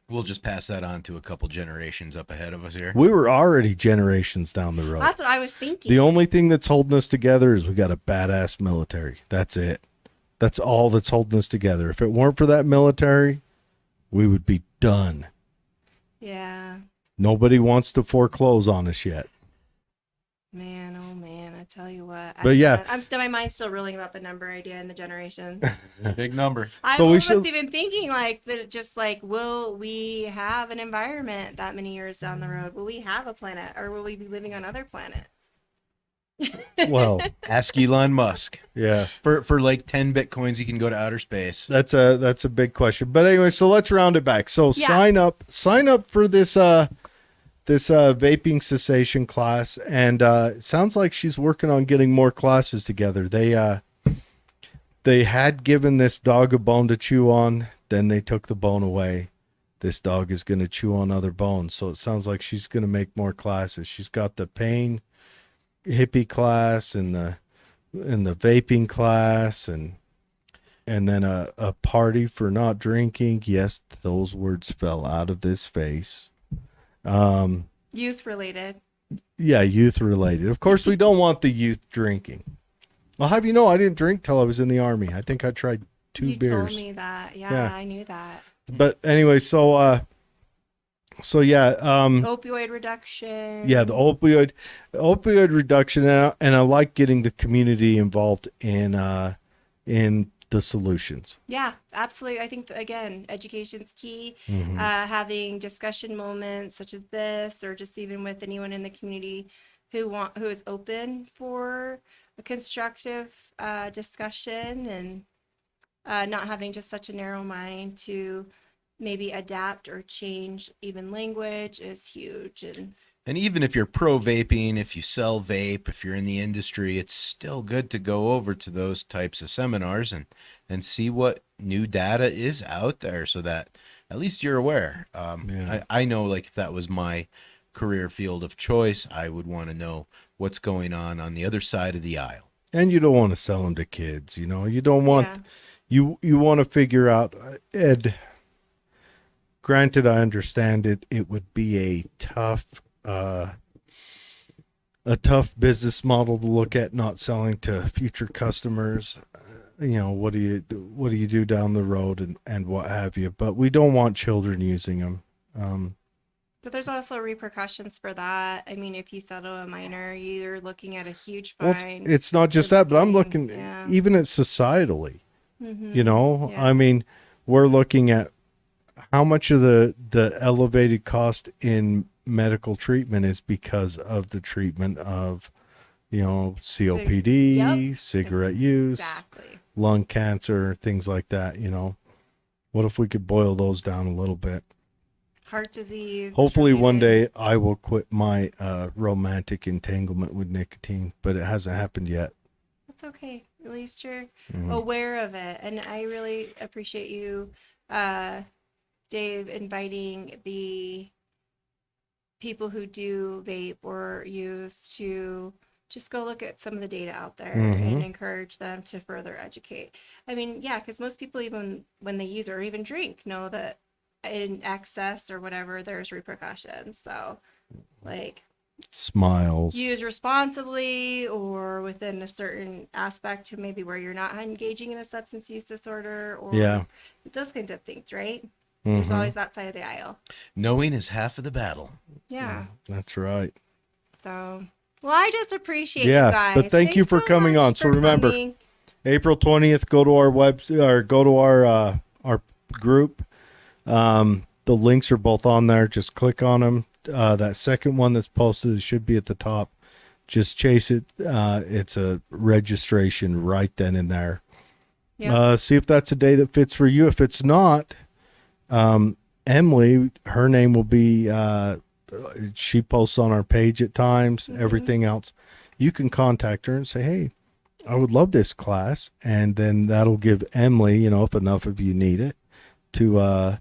We'll just pass that on to a couple generations up ahead of us here. We were already generations down the road. That's what I was thinking. The only thing that's holding us together is we got a badass military. That's it. That's all that's holding us together. If it weren't for that military, we would be done. Yeah. Nobody wants to foreclose on us yet. Man, oh man, I tell you what. But yeah. I'm still, my mind's still reeling about the number idea and the generation. It's a big number. I So we wasn't should- even thinking like that. Just like, will we have an environment that many years down the road? Will we have a planet, or will we be living on other planets? Well, Ask Elon Musk. yeah. For like 10 Bitcoins, you can go to outer space. That's a big question. But anyway, so let's round it back. So Yeah. sign up for this vaping cessation class, and it sounds like she's working on getting more classes together. They had given this dog a bone to chew on, then they took the bone away. This dog is going to chew on other bones, so it sounds like she's going to make more classes. She's got the pain hippie class and the vaping class, and then a party for not drinking. Yes, those words fell out of this face. Youth related. Yeah, youth related. Of course, we don't want the youth drinking. I'll have you know, I didn't drink till I was in the Army. I think I tried 2 You beers. told me that. Yeah, Yeah. I knew that. But anyway, so yeah, Opioid reduction. yeah, the opioid reduction, and I like getting the community involved in the solutions. Yeah, absolutely. I think again, education's key. Mhm. Having discussion moments such as this, or just even with anyone in the community who is open for a constructive discussion, and not having just such a narrow mind to maybe adapt or change even language is huge. And even if you're pro vaping, if you sell vape, if you're in the industry, it's still good to go over to those types of seminars and see what new data is out there, so that at least you're aware. Yeah. I know, like, if that was my career field of choice, I would want to know what's going on the other side of the aisle. And you don't want to sell them to kids, you know. You don't want Yeah. you want to figure out, Ed. Granted, I understand it would be a tough business model to look at, not selling to future customers. You know, what do you do down the road, and what have you. But we don't want children using them. But there's also repercussions for that. I mean, if you settle a minor, you're looking at a huge Well, fine. it's not just for that, but I'm vaping, looking yeah. even at societally. Mhm. You know, Yeah. I mean, we're looking at how much of the elevated cost in medical treatment is because of the treatment of, you know, COPD, Yep. cigarette use, Exactly. lung cancer, things like that. You know, what if we could boil those down a little bit? Heart disease. Hopefully one related. day I will quit my romantic entanglement with nicotine, but it hasn't happened yet. That's okay. At least you're Mhm. aware of it. And I really appreciate you, Dave, inviting the people who do vape or use to just go look at some of the data out there Mhm. and encourage them to further educate. I mean, yeah, because most people, even when they use or even drink, know that in excess or whatever, there's repercussions. So, like, Smiles. use responsibly or within a certain aspect to maybe where you're not engaging in a substance use disorder or Yeah. those kinds of things, right? There's Mhm. always that side of the aisle. Knowing is half of the battle. Yeah. That's right. So, well, I just appreciate Yeah, you guys. but thank you Thanks for so coming much on. So for remember, coming. April 20th, go to our or go to our group. The links are both on there. Just click on them. That second one that's posted should be at the top. Just chase it. It's a registration right then and there. Yeah. See if that's a day that fits for you. If it's not, Emily, her name will be, she posts on our page at times, everything else. You can contact her and say, hey, I would love this class. And then that'll give Emily, you know, if enough of you need it, to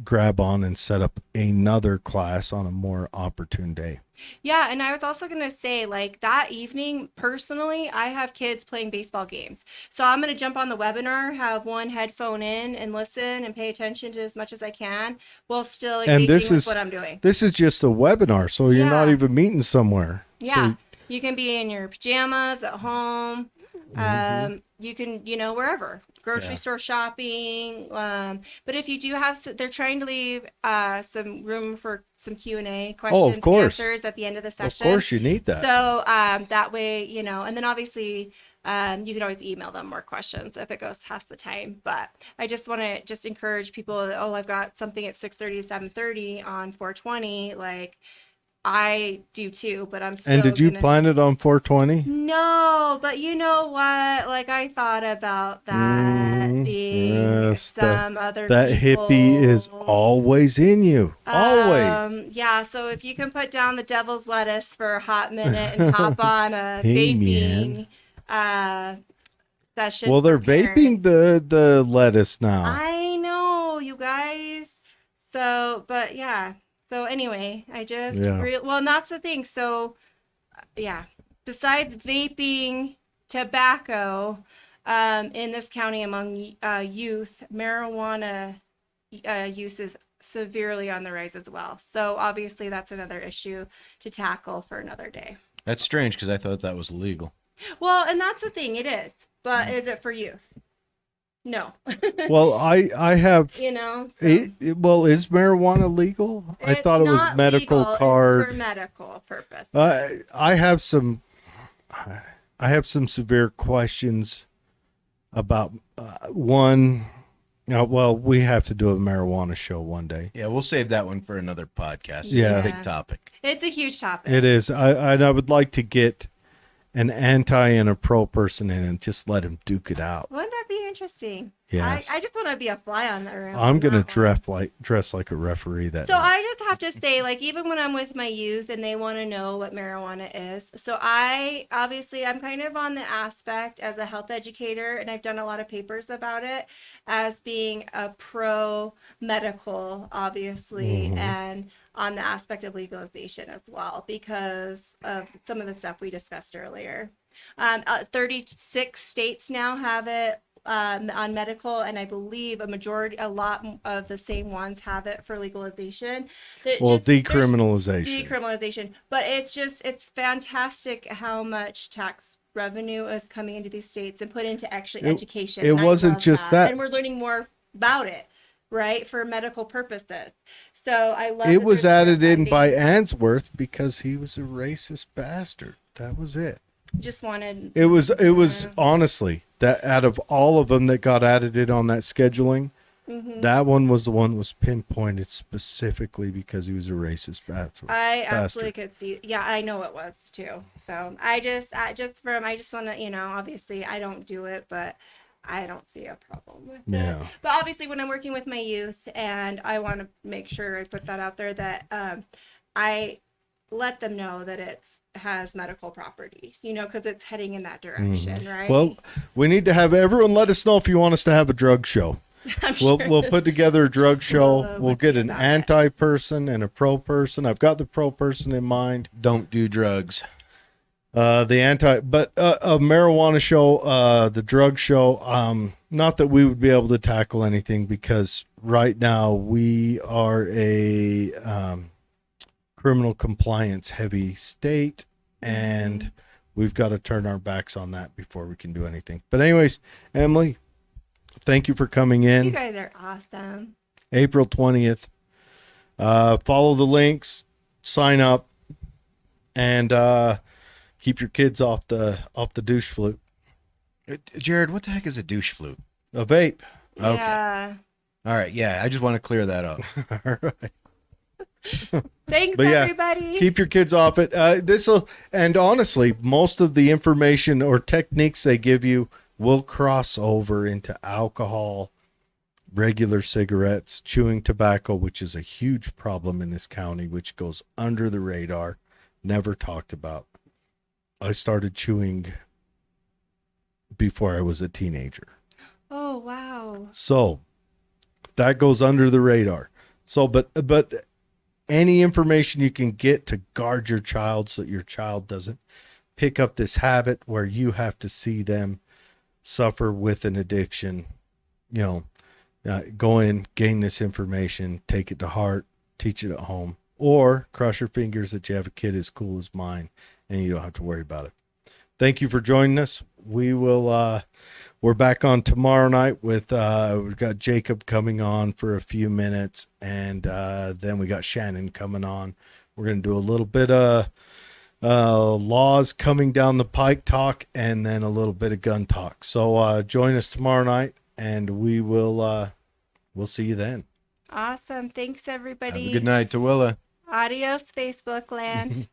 grab on and set up another class on a more opportune day. Yeah, and I was also going to say, like, that evening, personally, I have kids playing baseball games. So I'm going to jump on the webinar, have one headphone in and listen and pay attention to as much as I can while still And engaging with what I'm doing. This is just a webinar, so you're not Yeah. even meeting somewhere. Yeah. So, You can be in your pajamas at home. You can, you know, wherever, grocery Yeah. store shopping. But if you do have, they're trying to leave some room for some Q&A questions, and course. answers at the end of the of session. course, you need that. So that way, you know, and then obviously you can always email them more questions if it goes past the time. But I just want to just encourage people that, oh, I've got something at 6:30 to 7:30 on 420. Like, I do too, but I'm still And did you gonna... plan it on 420? No, but you know what? Like, I thought about that being yes, some other that hippie is people's- always in you. Always. Yeah, so if you can put down the devil's lettuce for a hot minute and hop on a Hey, vaping session. Well, they're for parents. vaping the lettuce now. I know, you guys. So, but yeah. So anyway, I just Yeah. well, and that's the thing. So, yeah. Besides vaping, tobacco, in this county among youth, marijuana use is severely on the rise as well. So obviously, that's another issue to tackle for another day. That's strange because I thought that was illegal. Well, and that's the thing. It is, but is it for youth? No. Well, I have. You know. So. Well, is marijuana legal? I It's thought it was not medical legal, it's card. for medical purpose. I have some severe questions about one. Well, we have to do a marijuana show one day. Yeah, we'll save that one for another podcast. It's Yeah. a big topic. It's a huge topic. It is. I would like to get an anti and a pro person in and just let him duke it out. Wouldn't that be interesting? Yes. I just want to be a fly on the room. I'm gonna not one. dress like a referee that So night. I just have to say, like, even when I'm with my youth and they want to know what marijuana is, so I'm kind of on the aspect as a health educator, and I've done a lot of papers about it as being a pro medical, obviously, and on the aspect of legalization as well, because of some of the stuff we discussed earlier. 36 states now have it on medical, and I believe a lot of the same ones have it for legalization. Well, decriminalization. Decriminalization, but it's fantastic how much tax revenue is coming into these states and put into actually education. It and I wasn't love just that. and we're learning more about it, right, for medical purposes. So I love It that was there's more added in by funding. Answorth because he was a racist bastard. That was it. Just wanted. It was honestly that out of all of them that got added in on that scheduling, that one was the one that was pinpointed specifically because he was a racist bastard. I absolutely could see. Yeah, I know it was too. So I just want to, you know, obviously I don't do it, but I don't see a problem with Yeah. it. But obviously when I'm working with my youth, and I want to make sure I put that out there, that I let them know that it has medical properties, you know, because it's heading in that direction, right? Well, we need to have everyone let us know if you want us to have a drug show. I'm sure. We'll put together a drug show. We'll We'll get see an about it. anti person and a pro person. I've got the pro person in mind. Don't do drugs. The anti, but a marijuana show, the drug show. Not that we would be able to tackle anything because right now we are a criminal compliance heavy state, and we've got to turn our backs on that before we can do anything. But anyways, Emily, thank you for coming You in. guys are awesome. April 20th. Follow the links, sign up, and keep your kids off the douche flute. Jared, what the heck is a douche flute? A vape. Okay. Yeah. All right. Yeah, I just want to clear that up. All right. Thanks, But yeah, everybody. Keep your kids off it. This'll, and honestly, most of the information or techniques they give you will cross over into alcohol, regular cigarettes, chewing tobacco, which is a huge problem in this county, which goes under the radar, never talked about. I started chewing before I was a teenager. Oh, wow. So that goes under the radar. So, but any information you can get to guard your child so that your child doesn't pick up this habit where you have to see them suffer with an addiction, go in, gain this information, take it to heart, teach it at home, or cross your fingers that you have a kid as cool as mine and you don't have to worry about it. Thank you for joining us. We're back on tomorrow night with, we've got Jacob coming on for a few minutes, and then we got Shannon coming on. We're going to do a little bit of laws coming down the pike talk, and then a little bit of gun talk. So join us tomorrow night, and we'll see you then. Awesome. Thanks, Have everybody. a good night, Tooele. Adios, Facebook land.